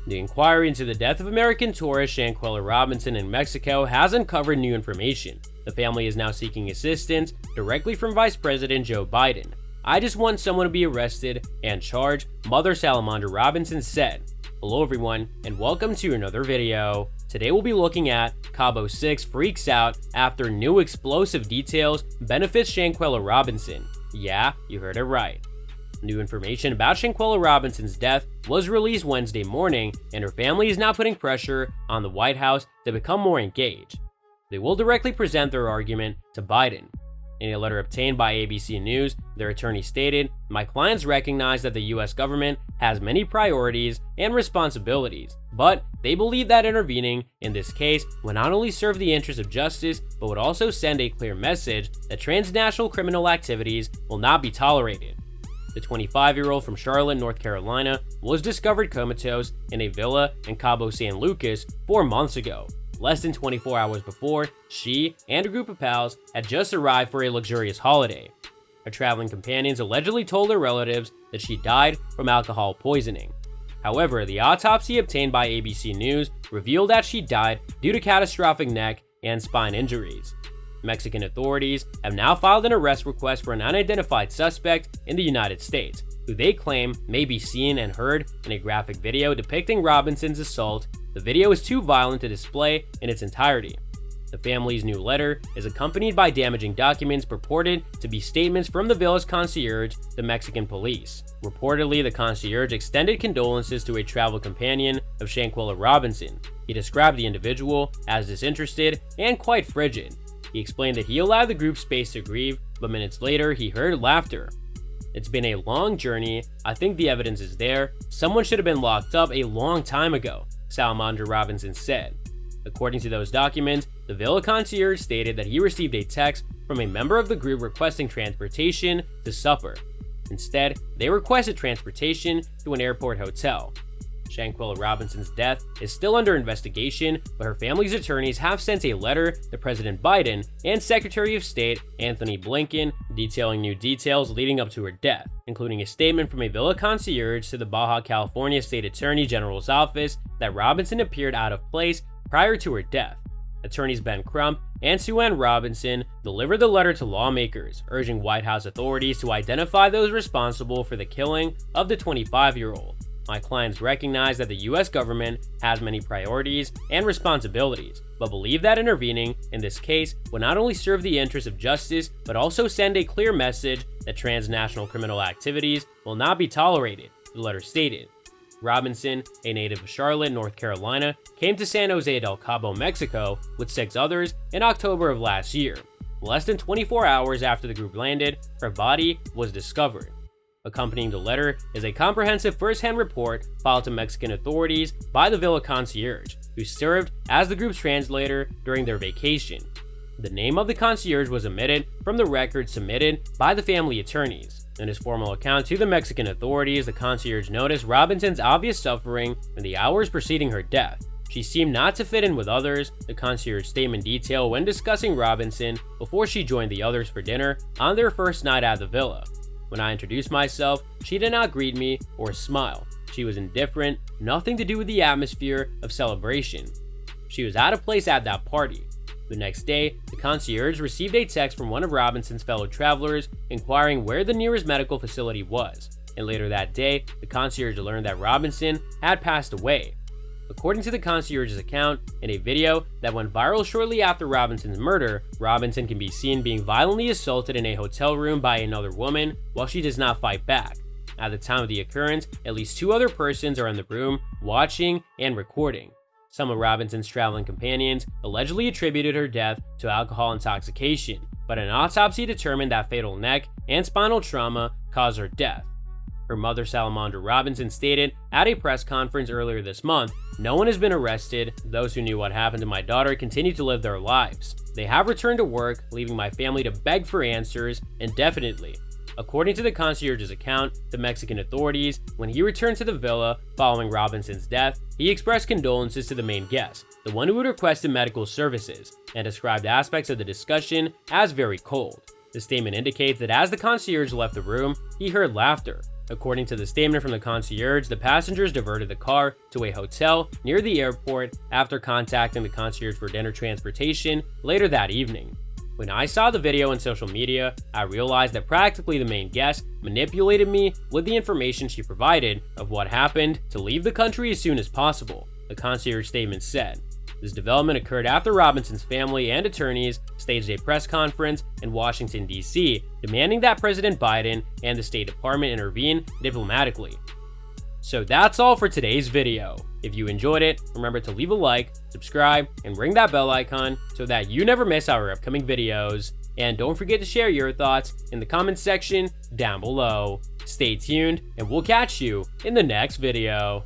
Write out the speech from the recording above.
The inquiry into the death of American tourist Shanquella Robinson in Mexico has uncovered new information. The family is now seeking assistance directly from Vice President Joe Biden. "I just want someone to be arrested and charged," Mother Salamandra Robinson said. Hello everyone, and welcome to another video. Today we'll be looking at Cabo 6 freaks out after new explosive details benefits Shanquella Robinson. Yeah, you heard it right. New information about Shanquella Robinson's death was released Wednesday morning, and her family is now putting pressure on the White House to become more engaged. They will directly present their argument to Biden. In a letter obtained by ABC News, their attorney stated, "My clients recognize that the US government has many priorities and responsibilities, but they believe that intervening in this case would not only serve the interest of justice, but would also send a clear message that transnational criminal activities will not be tolerated." The 25-year-old from Charlotte, North Carolina, was discovered comatose in a villa in Cabo San Lucas 4 months ago. Less than 24 hours before, she and a group of pals had just arrived for a luxurious holiday. Her traveling companions allegedly told her relatives that she died from alcohol poisoning. However, the autopsy obtained by ABC News revealed that she died due to catastrophic neck and spine injuries. Mexican authorities have now filed an arrest request for an unidentified suspect in the United States, who they claim may be seen and heard in a graphic video depicting Robinson's assault. The video is too violent to display in its entirety. The family's new letter is accompanied by damaging documents purported to be statements from the villa's concierge, the Mexican police. Reportedly, the concierge extended condolences to a travel companion of Shanquella Robinson. He described the individual as disinterested and quite frigid. He explained that he allowed the group space to grieve, but minutes later he heard laughter. "It's been a long journey. I think the evidence is there. Someone should have been locked up a long time ago," Salamandra Robinson said. According to those documents, the villa concierge stated that he received a text from a member of the group requesting transportation to supper. Instead, they requested transportation to an airport hotel. Shanquella Robinson's death is still under investigation, but her family's attorneys have sent a letter to President Biden and Secretary of State Anthony Blinken detailing new details leading up to her death, including a statement from a villa concierge to the Baja California State Attorney General's office that Robinson appeared out of place prior to her death. Attorneys Ben Crump and Sue Ann Robinson delivered the letter to lawmakers, urging White House authorities to identify those responsible for the killing of the 25-year-old. "My clients recognize that the US government has many priorities and responsibilities, but believe that intervening in this case would not only serve the interest of justice, but also send a clear message that transnational criminal activities will not be tolerated," the letter stated. Robinson, a native of Charlotte, North Carolina, came to San Jose del Cabo, Mexico, with 6 others in October of last year. Less than 24 hours after the group landed, her body was discovered. Accompanying the letter is a comprehensive first-hand report filed to Mexican authorities by the villa concierge, who served as the group's translator during their vacation. The name of the concierge was omitted from the record submitted by the family attorneys. In his formal account to the Mexican authorities, the concierge noticed Robinson's obvious suffering in the hours preceding her death. "She seemed not to fit in with others," the concierge statement detailed when discussing Robinson before she joined the others for dinner on their first night at the villa. "When I introduced myself, she did not greet me or smile. She was indifferent, nothing to do with the atmosphere of celebration. She was out of place at that party." The next day, the concierge received a text from one of Robinson's fellow travelers inquiring where the nearest medical facility was, and later that day, the concierge learned that Robinson had passed away. According to the concierge's account, in a video that went viral shortly after Robinson's murder, Robinson can be seen being violently assaulted in a hotel room by another woman while she does not fight back. At the time of the occurrence, at least 2 other persons are in the room watching and recording. Some of Robinson's traveling companions allegedly attributed her death to alcohol intoxication, but an autopsy determined that fatal neck and spinal trauma caused her death. Her mother, Salamandra Robinson, stated at a press conference earlier this month, "No one has been arrested. Those who knew what happened to my daughter continue to live their lives. They have returned to work, leaving my family to beg for answers indefinitely." According to the concierge's account, the Mexican authorities, when he returned to the villa following Robinson's death, he expressed condolences to the main guest, the one who had requested medical services, and described aspects of the discussion as very cold. The statement indicates that as the concierge left the room, he heard laughter. According to the statement from the concierge, the passengers diverted the car to a hotel near the airport after contacting the concierge for dinner transportation later that evening. When I saw the video on social media, I realized that practically the main guest manipulated me with the information she provided of what happened to leave the country as soon as possible, the concierge statement said. This development occurred after Robinson's family and attorneys staged a press conference in Washington, D.C., demanding that President Biden and the State Department intervene diplomatically. So that's all for today's video. If you enjoyed it, remember to leave a like, subscribe, and ring that bell icon so that you never miss our upcoming videos. And don't forget to share your thoughts in the comments section down below. Stay tuned, and we'll catch you in the next video.